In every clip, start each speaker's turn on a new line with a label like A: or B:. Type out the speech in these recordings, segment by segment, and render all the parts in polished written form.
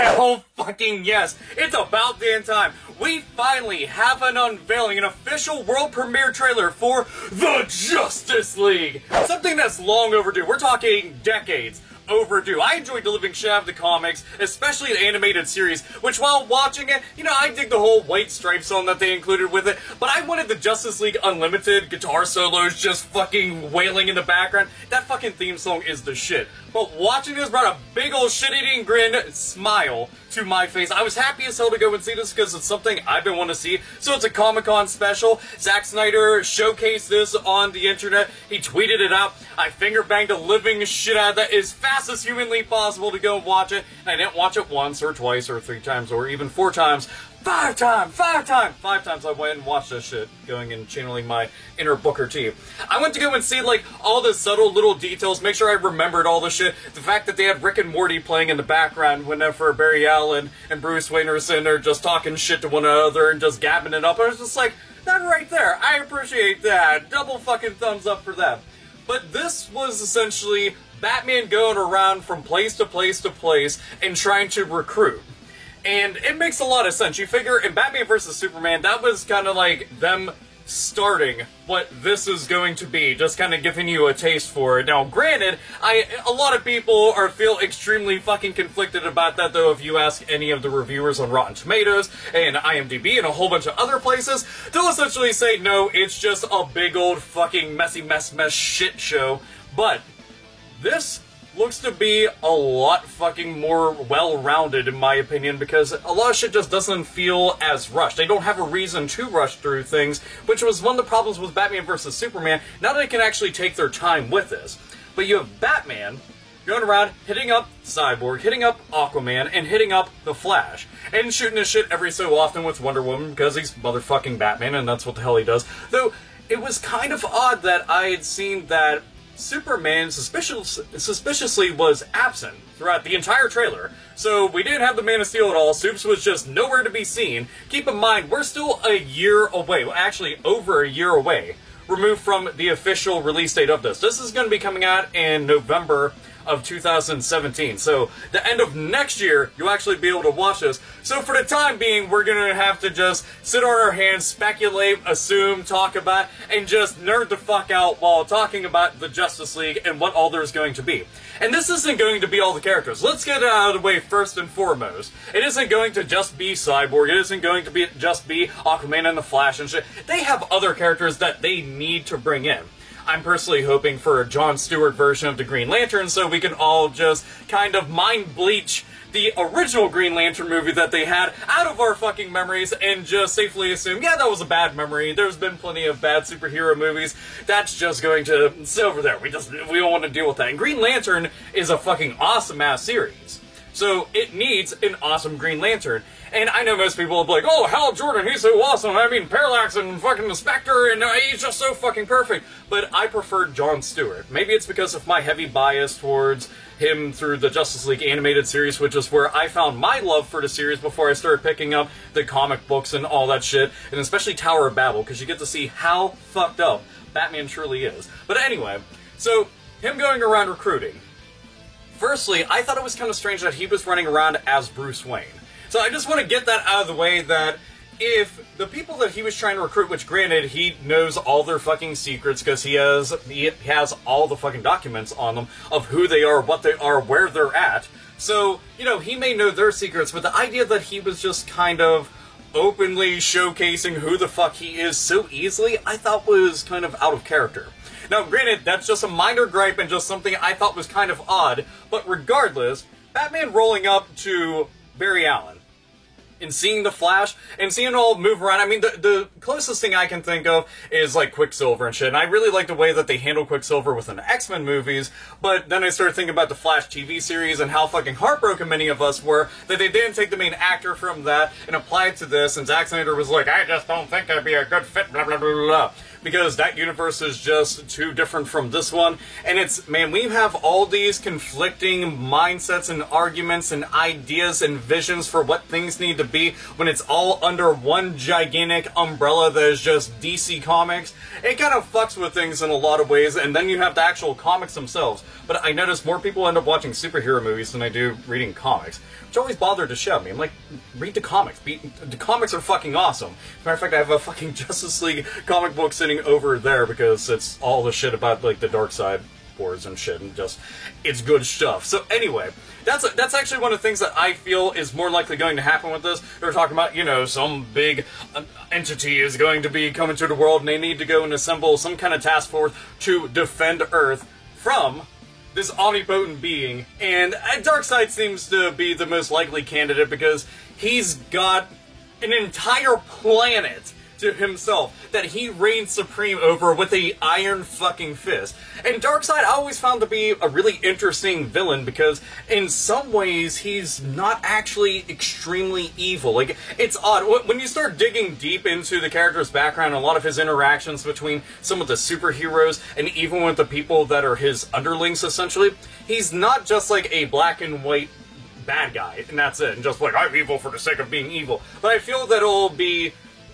A: Hell fucking yes! It's about damn time! We finally have an unveiling, an official world premiere trailer for the Justice League! Something that's long overdue. We're talking decades overdue. I enjoyed the living shit out of the comics, especially the animated series, which while watching it, you know, I dig the whole White Stripes song that they included with it, but I wanted the Justice League Unlimited guitar solos just fucking wailing in the background. That fucking theme song is the shit. But watching this brought a big old shit-eating grin smile to my face. I was happy as hell to go and see this because it's something I've been wanting to see. So it's a Comic-Con special. Zack Snyder showcased this on the internet. He tweeted it out. I finger-banged the living shit out of that as fast as humanly possible to go and watch it. And I didn't watch it once or twice or 3 times or even 4 times. 5 times I went and watched this shit, going and channeling my inner Booker T. I went to go and see, like, all the subtle little details, make sure I remembered all the shit. The fact that they had Rick and Morty playing in the background whenever Barry Allen and Bruce Wayne are sitting there just talking shit to one another and just gabbing it up. I was just like, that right there, I appreciate that. Double fucking thumbs up for that. But this was essentially Batman going around from place to place to place and trying to recruit. And it makes a lot of sense. You figure in Batman vs. Superman, that was kind of like them starting what this is going to be, just kind of giving you a taste for it. Now, granted, a lot of people feel extremely fucking conflicted about that, though. If you ask any of the reviewers on Rotten Tomatoes and IMDb and a whole bunch of other places, they'll essentially say, no, it's just a big old fucking messy mess shit show. But this looks to be a lot fucking more well-rounded, in my opinion, because a lot of shit just doesn't feel as rushed. They don't have a reason to rush through things, which was one of the problems with Batman vs. Superman. Now they can actually take their time with this. But you have Batman going around, hitting up Cyborg, hitting up Aquaman, and hitting up the Flash. And shooting his shit every so often with Wonder Woman, because he's motherfucking Batman, and that's what the hell he does. Though, it was kind of odd that I had seen that Superman suspiciously was absent throughout the entire trailer. So we didn't have the Man of Steel at all. Supes was just nowhere to be seen. Keep in mind, we're still a year away, well, actually over a year away, removed from the official release date of this. This is going to be coming out in November of 2017. So the end of next year, you'll actually be able to watch this. So for the time being, we're gonna have to just sit on our hands, speculate, assume, talk about, and just nerd the fuck out while talking about the Justice League and what all there's going to be. And this isn't going to be all the characters. Let's get it out of the way first and foremost. It isn't going to just be Cyborg. It isn't going to just be Aquaman and the Flash and shit. They have other characters that they need to bring in. I'm personally hoping for a Jon Stewart version of the Green Lantern so we can all just kind of mind bleach the original Green Lantern movie that they had out of our fucking memories and just safely assume, yeah, that was a bad memory. There's been plenty of bad superhero movies. That's just going to sit over there. We don't want to deal with that. And Green Lantern is a fucking awesome-ass series. So it needs an awesome Green Lantern. And I know most people will be like, oh, Hal Jordan, he's so awesome. I mean, Parallax and fucking the Spectre, and he's just so fucking perfect. But I prefer Jon Stewart. Maybe it's because of my heavy bias towards him through the Justice League animated series, which is where I found my love for the series before I started picking up the comic books and all that shit. And especially Tower of Babel, because you get to see how fucked up Batman truly is. But anyway, so him going around recruiting. Firstly, I thought it was kind of strange that he was running around as Bruce Wayne. So I just want to get that out of the way that if the people that he was trying to recruit, which granted, he knows all their fucking secrets because he has all the fucking documents on them of who they are, what they are, where they're at. So, you know, he may know their secrets, but the idea that he was just kind of openly showcasing who the fuck he is so easily, I thought was kind of out of character. Now, granted, that's just a minor gripe and just something I thought was kind of odd, but regardless, Batman rolling up to Barry Allen and seeing the Flash and seeing it all move around. I mean, the closest thing I can think of is like Quicksilver and shit. And I really like the way that they handle Quicksilver within the X-Men movies. But then I started thinking about the Flash TV series and how fucking heartbroken many of us were that they didn't take the main actor from that and apply it to this. And Zack Snyder was like, I just don't think that'd be a good fit, blah, blah, blah, blah. Because that universe is just too different from this one. And it's, man, we have all these conflicting mindsets and arguments and ideas and visions for what things need to be when it's all under one gigantic umbrella that is just DC Comics. It kind of fucks with things in a lot of ways, and then you have the actual comics themselves. But but I notice more people end up watching superhero movies than I do reading comics, which always bothered to show me. I'm like, read the comics. The comics are fucking awesome. As a matter of fact, I have a fucking Justice League comic book sitting over there because it's all the shit about, like, the dark side wars and shit, and just, it's good stuff. So anyway, that's actually one of the things that I feel is more likely going to happen with this. They're talking about, you know, some big entity is going to be coming to the world and they need to go and assemble some kind of task force to defend Earth from this omnipotent being, and Darkseid seems to be the most likely candidate because he's got an entire planet to himself that he reigns supreme over with a iron fucking fist. And Darkseid I always found to be a really interesting villain because in some ways he's not actually extremely evil. Like, it's odd. When you start digging deep into the character's background, a lot of his interactions between some of the superheroes and even with the people that are his underlings essentially, he's not just like a black and white bad guy and that's it, and just like, I'm evil for the sake of being evil. But I feel that it'll be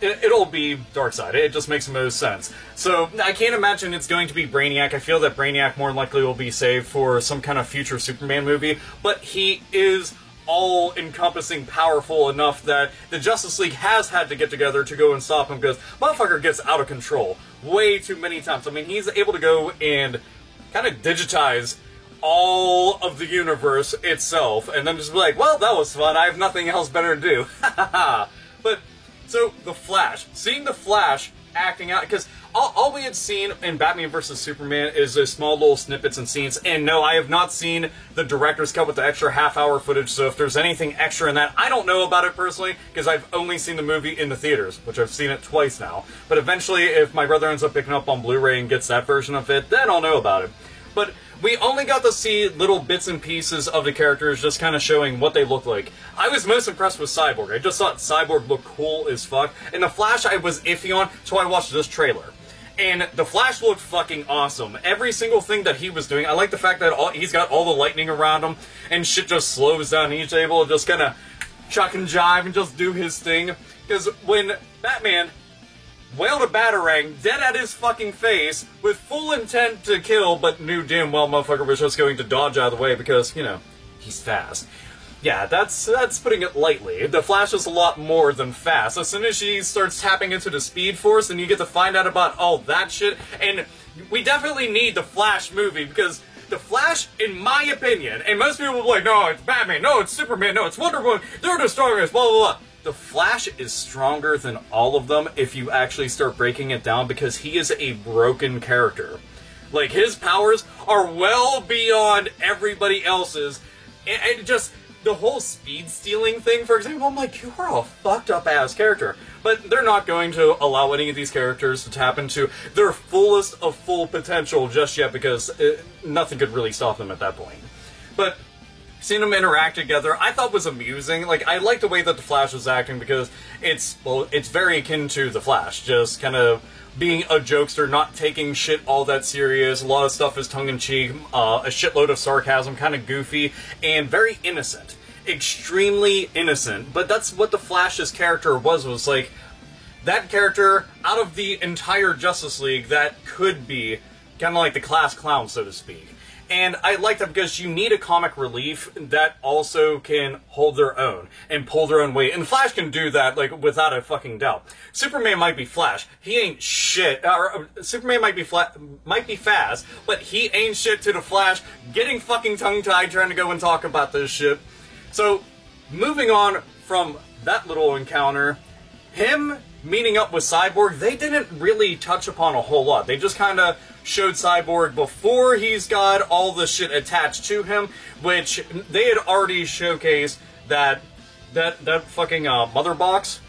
A: Darkseid. It just makes the most sense. So, I can't imagine it's going to be Brainiac. I feel that Brainiac more likely will be saved for some kind of future Superman movie, but he is all-encompassing powerful enough that the Justice League has had to get together to go and stop him because motherfucker gets out of control way too many times. I mean, he's able to go and kind of digitize all of the universe itself, and then just be like, well, that was fun, I have nothing else better to do. But so, The Flash. Seeing The Flash acting out, because all we had seen in Batman vs. Superman is those small little snippets and scenes, and no, I have not seen the director's cut with the extra half-hour footage, so if there's anything extra in that, I don't know about it personally, because I've only seen the movie in the theaters, which I've seen it twice now. But eventually, if my brother ends up picking up on Blu-ray and gets that version of it, then I'll know about it. But we only got to see little bits and pieces of the characters just kind of showing what they look like. I was most impressed with Cyborg. I just thought Cyborg looked cool as fuck. And The Flash I was iffy on, so I watched this trailer. And The Flash looked fucking awesome. Every single thing that he was doing, I like the fact that he's got all the lightning around him, and shit just slows down. He's able to just kind of chuck and jive and just do his thing. Because when Batman wailed a batarang dead at his fucking face with full intent to kill, but knew damn well motherfucker was just going to dodge out of the way because, you know, he's fast. Yeah, that's putting it lightly. The Flash is a lot more than fast. As soon as she starts tapping into the Speed Force and you get to find out about all that shit, and we definitely need the Flash movie because the Flash, in my opinion, and most people will be like, no, it's Batman, no, it's Superman, no, it's Wonder Woman, they're the strongest, blah, blah, blah. The Flash is stronger than all of them if you actually start breaking it down because he is a broken character. Like, his powers are well beyond everybody else's. And just, the whole speed stealing thing, for example, I'm like, you are a fucked up ass character. But they're not going to allow any of these characters to tap into their fullest of full potential just yet because nothing could really stop them at that point. But seeing them interact together, I thought was amusing. Like, I like the way that the Flash was acting because it's very akin to the Flash, just kind of being a jokester, not taking shit all that serious. A lot of stuff is tongue-in-cheek, a shitload of sarcasm, kind of goofy, and very innocent. Extremely innocent. But that's what the Flash's character was like, that character, out of the entire Justice League, that could be kind of like the class clown, so to speak. And I like that because you need a comic relief that also can hold their own and pull their own weight. And Flash can do that, like, without a fucking doubt. Superman might be Flash. He ain't shit. Superman might be fast, but he ain't shit to the Flash getting fucking tongue-tied trying to go and talk about this shit. So, moving on from that little encounter, him meeting up with Cyborg, they didn't really touch upon a whole lot. They just kind of showed Cyborg before he's got all the shit attached to him, which they had already showcased that fucking mother box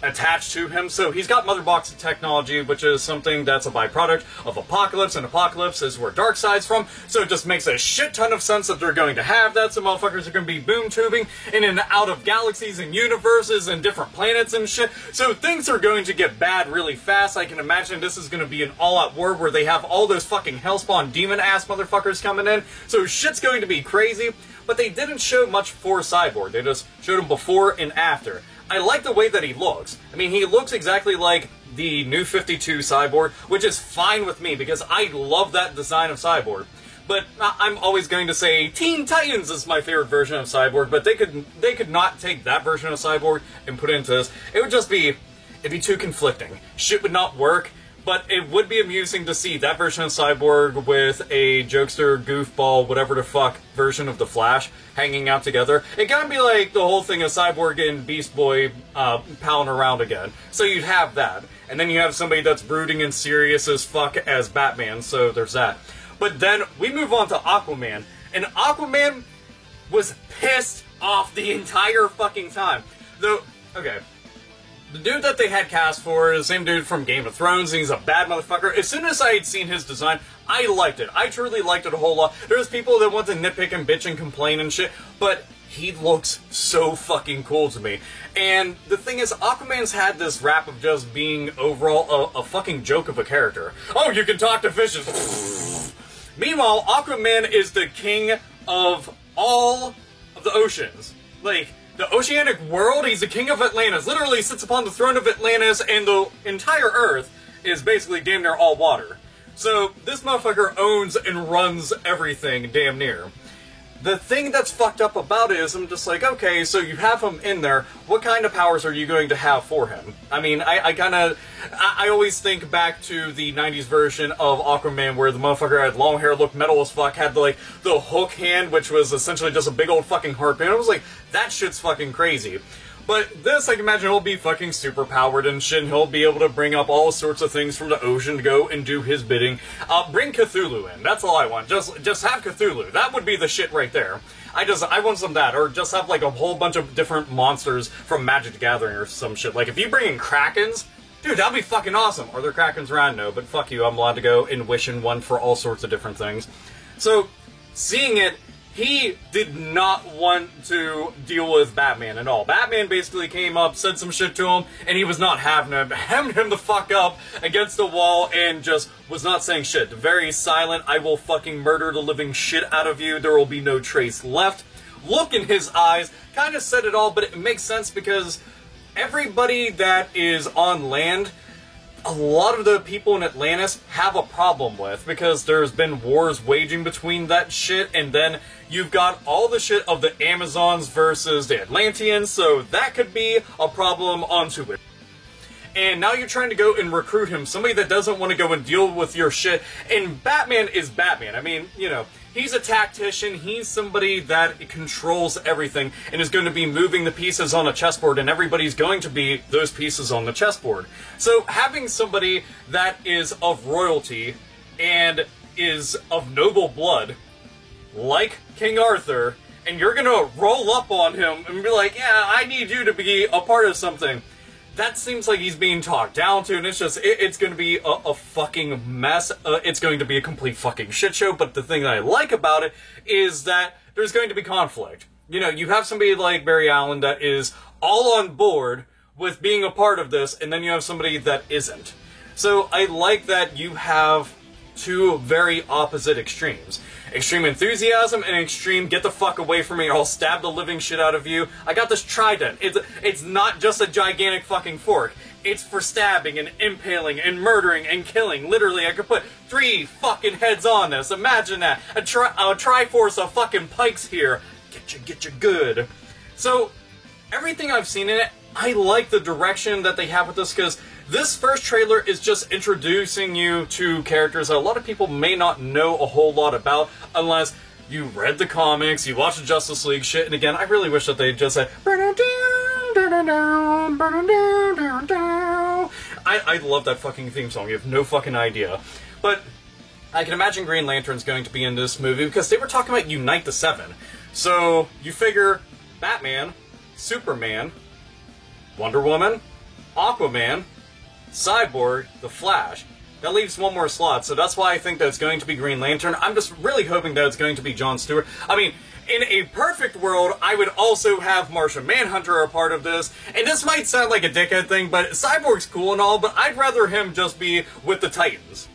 A: attached to him. So he's got mother box technology, which is something that's a byproduct of Apocalypse, and Apocalypse is where Darkseid's from. So it just makes a shit ton of sense that they're going to have that. Some motherfuckers are going to be boom tubing in and out of galaxies and universes and different planets and shit. So things are going to get bad really fast. I can imagine this is going to be an all-out war where they have all those fucking hellspawn demon-ass motherfuckers coming in. So shit's going to be crazy. But they didn't show much for Cyborg. They just showed him before and after. I like the way that he looks. I mean, he looks exactly like the New 52 Cyborg, which is fine with me because I love that design of Cyborg. But I'm always going to say Teen Titans is my favorite version of Cyborg, but they could not take that version of Cyborg and put it into this. It would just be, it'd be too conflicting. Shit would not work, but it would be amusing to see that version of Cyborg with a jokester, goofball, whatever the fuck version of the Flash hanging out together. It gotta be like the whole thing of Cyborg and Beast Boy palling around again. So you'd have that. And then you have somebody that's brooding and serious as fuck as Batman, so there's that. But then we move on to Aquaman, and Aquaman was pissed off the entire fucking time. Though, okay, the dude that they had cast for is the same dude from Game of Thrones, and he's a bad motherfucker. As soon as I had seen his design, I liked it. I truly liked it a whole lot. There's people that want to nitpick and bitch and complain and shit, but he looks so fucking cool to me. And the thing is, Aquaman's had this rap of just being overall a fucking joke of a character. Oh, you can talk to fishes. Meanwhile, Aquaman is the king of all of the oceans. Like, the oceanic world, he's the king of Atlantis. Literally sits upon the throne of Atlantis, and the entire Earth is basically damn near all water. So, this motherfucker owns and runs everything, damn near. The thing that's fucked up about it is I'm just like, okay, so you have him in there, what kind of powers are you going to have for him? I mean, I always think back to the 90s version of Aquaman where the motherfucker had long hair, looked metal as fuck, had the hook hand, which was essentially just a big old fucking harpoon. I was like, that shit's fucking crazy. But this, I can imagine, he'll be fucking super powered and shit, and he'll be able to bring up all sorts of things from the ocean to go and do his bidding. Bring Cthulhu in. That's all I want. Just have Cthulhu. That would be the shit right there. I want some of that. Or just have, like, a whole bunch of different monsters from Magic the Gathering or some shit. Like, if you bring in Krakens, dude, that'd be fucking awesome. Are there Krakens around? No, but fuck you. I'm allowed to go and wish in one for all sorts of different things. So, seeing it, he did not want to deal with Batman at all. Batman basically came up, said some shit to him, and he was not having him, hemmed him the fuck up against the wall, and just was not saying shit. Very silent, I will fucking murder the living shit out of you, there will be no trace left. Look in his eyes, kind of said it all, but it makes sense because everybody that is on land, a lot of the people in Atlantis have a problem with, because there's been wars waging between that shit, and then you've got all the shit of the Amazons versus the Atlanteans, so that could be a problem onto it. And now you're trying to go and recruit him, somebody that doesn't want to go and deal with your shit, and Batman is Batman. I mean, you know, he's a tactician, he's somebody that controls everything, and is going to be moving the pieces on a chessboard, and everybody's going to be those pieces on the chessboard. So having somebody that is of royalty, and is of noble blood, like King Arthur, and you're gonna roll up on him and be like, yeah, I need you to be a part of something. That seems like he's being talked down to, and it's just, it's going to be a fucking mess. It's going to be a complete fucking shit show, but the thing that I like about it is that there's going to be conflict. You know, you have somebody like Barry Allen that is all on board with being a part of this, and then you have somebody that isn't. So I like that you have two very opposite extremes. Extreme enthusiasm and extreme get the fuck away from me or I'll stab the living shit out of you. I got this trident. It's not just a gigantic fucking fork. It's for stabbing and impaling and murdering and killing. Literally, I could put 3 fucking heads on this. Imagine that. A triforce of fucking pikes here. Get you good. So, everything I've seen in it, I like the direction that they have with this, because this first trailer is just introducing you to characters that a lot of people may not know a whole lot about unless you read the comics, you watched the Justice League shit, and again, I really wish that they just said I love that fucking theme song, you have no fucking idea. But I can imagine Green Lantern's going to be in this movie because they were talking about Unite the Seven. So, you figure Batman, Superman, Wonder Woman, Aquaman, Cyborg, The Flash. That leaves one more slot, so that's why I think that it's going to be Green Lantern. I'm just really hoping that it's going to be Jon Stewart. I mean, in a perfect world, I would also have Martian Manhunter a part of this. And this might sound like a dickhead thing, but Cyborg's cool and all, but I'd rather him just be with the Titans.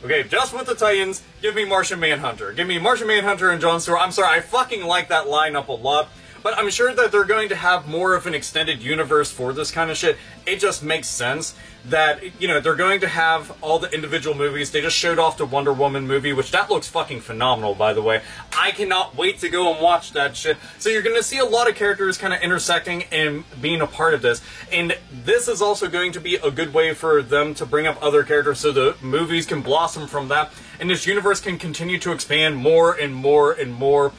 A: Okay, just with the Titans, give me Martian Manhunter. Give me Martian Manhunter and Jon Stewart. I'm sorry, I fucking like that lineup a lot. but I'm sure that they're going to have more of an extended universe for this kind of shit. It just makes sense that, you know, they're going to have all the individual movies. They just showed off the Wonder Woman movie, which that looks fucking phenomenal, by the way. I cannot wait to go and watch that shit. So you're going to see a lot of characters kind of intersecting and being a part of this. And this is also going to be a good way for them to bring up other characters so the movies can blossom from that. And this universe can continue to expand more and more and more.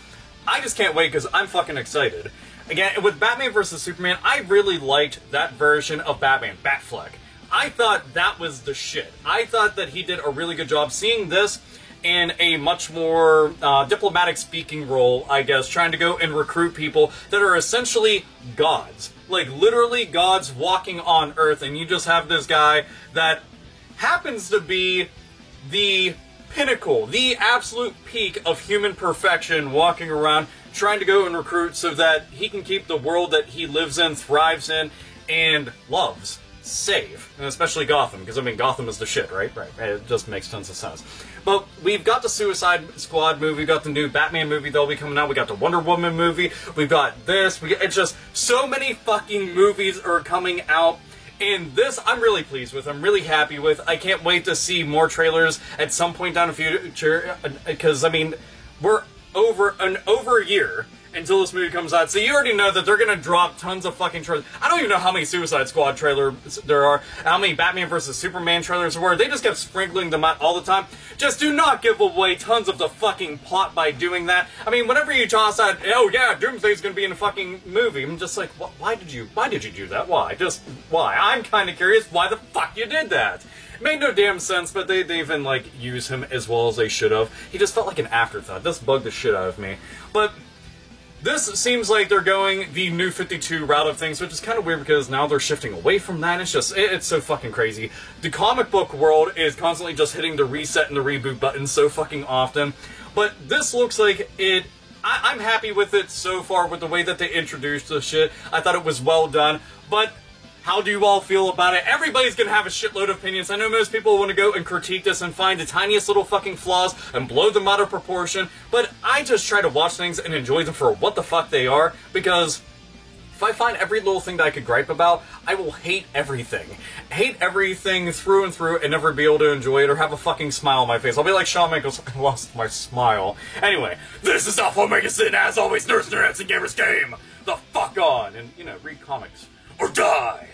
A: I just can't wait because I'm fucking excited. Again, with Batman vs. Superman, I really liked that version of Batman, Batfleck. I thought that was the shit. I thought that he did a really good job. Seeing this in a much more diplomatic speaking role, I guess, trying to go and recruit people that are essentially gods. Like, literally gods walking on Earth, and you just have this guy that happens to be the pinnacle, the absolute peak of human perfection, walking around, trying to go and recruit so that he can keep the world that he lives in, thrives in, and loves safe. And especially Gotham, because, I mean, Gotham is the shit, right? Right. It just makes tons of sense. But we've got the Suicide Squad movie, we've got the new Batman movie that'll be coming out, we got the Wonder Woman movie, we've got this, it's just so many fucking movies are coming out. And this, I'm really pleased with, I'm really happy with. I can't wait to see more trailers at some point down the future, because, I mean, we're over a year until this movie comes out, so you already know that they're gonna drop tons of fucking trailers. I don't even know how many Suicide Squad trailers there are, how many Batman vs. Superman trailers there were. They just kept sprinkling them out all the time. Just do not give away tons of the fucking plot by doing that. I mean, whenever you toss out, oh yeah, Doomsday's gonna be in a fucking movie, I'm just like, why did you do that? Why? Just, why? I'm kinda curious why the fuck you did that. It made no damn sense, but they even, like, use him as well as they should have. He just felt like an afterthought. This bugged the shit out of me. But this seems like they're going the New 52 route of things, which is kind of weird because now they're shifting away from that. It's just, it's so fucking crazy. The comic book world is constantly just hitting the reset and the reboot button so fucking often. But this looks like it, I'm happy with it so far with the way that they introduced the shit. I thought it was well done, but how do you all feel about it? Everybody's gonna have a shitload of opinions. I know most people want to go and critique this and find the tiniest little fucking flaws and blow them out of proportion, but I just try to watch things and enjoy them for what the fuck they are, because if I find every little thing that I could gripe about, I will hate everything. Hate everything through and through and never be able to enjoy it or have a fucking smile on my face. I'll be like Shawn Michaels, I lost my smile. Anyway, this is AlphaOmegaSin, as always, nursing your heads and gamers game the fuck on, and, you know, read comics or die.